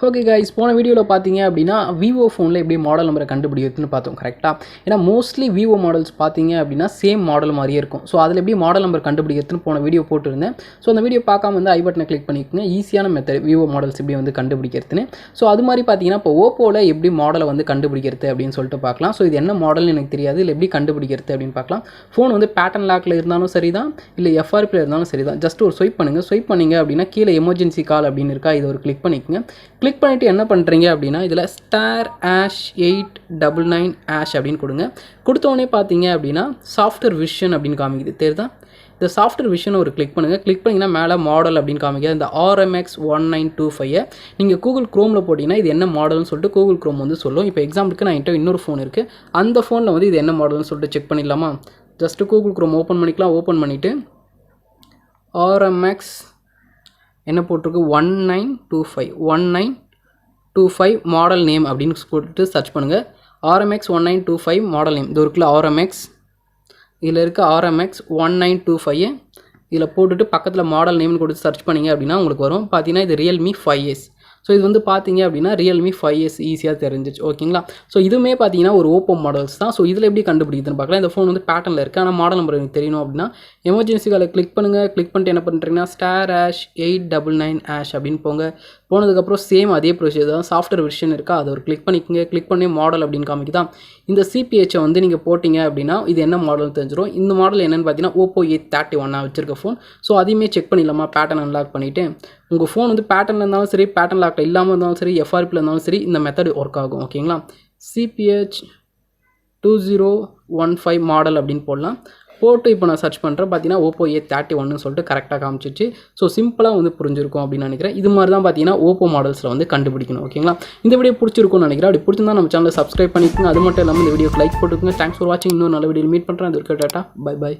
Okay guys, போன வீடியோவில் பார்த்தீங்க அப்படின்னா விவோ ஃபோனில் எப்படி மாடல் நம்பரை கண்டுபிடிக்கிறதுன்னு பார்த்தோம் கரெக்டாக. ஏன்னா மோஸ்ட்லி விவோ மாடல்ஸ் பார்த்தீங்க அப்படின்னா சேம் மாடல் மாதிரியே இருக்கும். ஸோ அதில் எப்படி மாடல் நம்பர் கண்டுபிடிக்கிறதுன்னு போன வீடியோ போட்டுருந்தேன். ஸோ அந்த வீடியோ பார்க்காம வந்து ஐ பட்டனை கிளிக் பண்ணிக்கோங்க. ஈஸியான மெத்தட் விவோ மாடல்ஸ் எப்படி வந்து கண்டுபிடிக்கிறதுன்னு. ஸோ அது மாதிரி பார்த்தீங்கன்னா இப்போ ஓப்போவில் எப்படி மாடலை வந்து கண்டுபிடிக்கிறது அப்படின்னு சொல்லிட்டு பார்க்கலாம். ஸோ இது என்ன மாடல்னு எனக்கு தெரியாது, இல்லை எப்படி கண்டுபிடிக்கிறது அப்படின்னு பார்க்கலாம். ஃபோன் வந்து பேட்டர்ன் லாக்கில் இருந்தாலும் சரி தான், இல்லை எஃப்ஆர்பியில் இருந்தாலும் சரி தான். ஜஸ்ட் ஒரு ஸ்வைப் பண்ணுங்கள். ஸ்வைப் பண்ணிங்க அப்படின்னா கீழே எமர்ஜென்சி கால் அப்படின்னு இருக்கா, இது ஒரு கிளிக் பண்ணிக்கோங்க. கிளிக் பண்ணிவிட்டு என்ன பண்ணுறீங்க அப்படின்னா இதில் *899# அப்படின்னு கொடுங்க. கொடுத்தோடனே பார்த்தீங்க அப்படின்னா சாஃப்ட்வேர் விஷன் அப்படின்னு காமிக்குது, தெரியுதா? இந்த சாஃப்ட்வேர் விஷனை ஒரு கிளிக் பண்ணுங்கள். கிளிக் பண்ணிங்கன்னா மேலே மாடல் அப்படின்னு காமிக்குது. இந்த RMX1925 நீங்கள் கூகுள் க்ரோமில் போட்டிங்கன்னா இது என்ன மாடல்னு சொல்லிட்டு கூகுள் க்ரோம் வந்து சொல்லும். இப்போ எக்ஸாம்பிளுக்கு நான் என்கிட்ட இன்னொரு ஃபோன் இருக்குது, அந்த ஃபோனில் வந்து இது என்ன மாடல்னு சொல்லிட்டு செக் பண்ணிடலாமா? ஜஸ்ட்டு கூகுள் க்ரோம் ஓப்பன் பண்ணிக்கலாம். ஓப்பன் பண்ணிவிட்டு RMX என்ன போட்டிருக்கு 1925 மாடல் நேம் அப்படின்னு சொல்லிட்டு சர்ச் பண்ணுங்கள். RMX1925 மாடல் நேம் இது இருக்குல்ல RMX, இதில் இருக்க RMX1925 இதில் போட்டுட்டு பக்கத்தில் மாடல் நேம்னு கொடுத்து சர்ச் பண்ணிங்க அப்படின்னா உங்களுக்கு வரும். பார்த்தீங்கன்னா இது Realme 5S. ஸோ இது வந்து பார்த்தீங்க அப்படின்னா Realme 5S ஈஸியாக தெரிஞ்சிச்சு, ஓகேங்களா? ஸோ இதுவுமே பார்த்தீங்கன்னா ஒரு ஓப்போ மாடல்ஸ் தான். ஸோ இதில் எப்படி கண்டுபிடிக்குதுன்னு பார்க்கலாம். இந்த ஃபோன் வந்து பேட்டர்னில் இருக்குது, ஆனால் மாடல் நம்பர் எனக்கு தெரியணும் அப்படின்னா எமர்ஜென்சி காலை கிளிக் பண்ணுங்கள். கிளிக் பண்ணிட்டு என்ன பண்ணுறீங்கன்னா *899# அப்படின்னு போங்க. போனதுக்கப்புறம் சேம் அதே ப்ரொசீஜர் தான், சாஃப்ட்வேர் வெர்ஷன் இருக்கா அதை ஒரு கிளிக் பண்ணிக்கோங்க. கிளிக் பண்ணி மாடல் அப்படின்னு காமிக்குதான். இந்த சிபிஹெச்சை வந்து நீங்கள் போட்டிங்க அப்படின்னா இது என்ன மாடல் தெரிஞ்சிடும். இந்த மாடல் என்னென்னு பார்த்தீங்கன்னா Oppo A31 வச்சிருக்க ஃபோன். ஸோ அதையுமே செக் பண்ணிடலாமா பேட்டர்ன் அன்லாக் பண்ணிவிட்டு. உங்கள் ஃபோன் வந்து பேட்டர்னில் இருந்தாலும் சரி, பேட்டர்ன் லாக்கில் இல்லாமல் இருந்தாலும் சரி, எஃப்ஆர்பியில் இருந்தாலும் சரி, இந்த மெத்தட் ஒர்க் ஆகும், ஓகேங்களா? CPH2015 மாடல் அப்படின்னு போடலாம். போட்டு இப்போ நான் சர்ச் பண்ணுறேன். பார்த்தீங்கன்னா Oppo A31 சொல்லிட்டு கரெக்டாக காமிச்சிச்சு. ஸோ சிம்பிளாக வந்து புரிஞ்சிருக்கும் அப்படின்னு நினைக்கிறேன். இது மாதிரி தான் பார்த்தீங்கன்னா ஓப்போ மாடல்ஸில் வந்து கண்டுபிடிக்கணும், ஓகேங்களா? இந்த வீடியோ பிடிச்சிருக்கும்னு நினைக்கிறேன். அப்படி பிடிச்சிருந்தா நம்ம சேனலை சப்ஸ்கிரைப் பண்ணிக்கோங்க. அது மட்டும் இல்லாமல் இந்த வீடியோக்கு லைக் போட்டுக்கோங்க. தேங்க்ஸ் ஃபார் வாட்சிங். இன்னொரு நல்ல வீடியோ மீட் பண்ணுறேன். அது இருக்க டாட்டா, பை பை.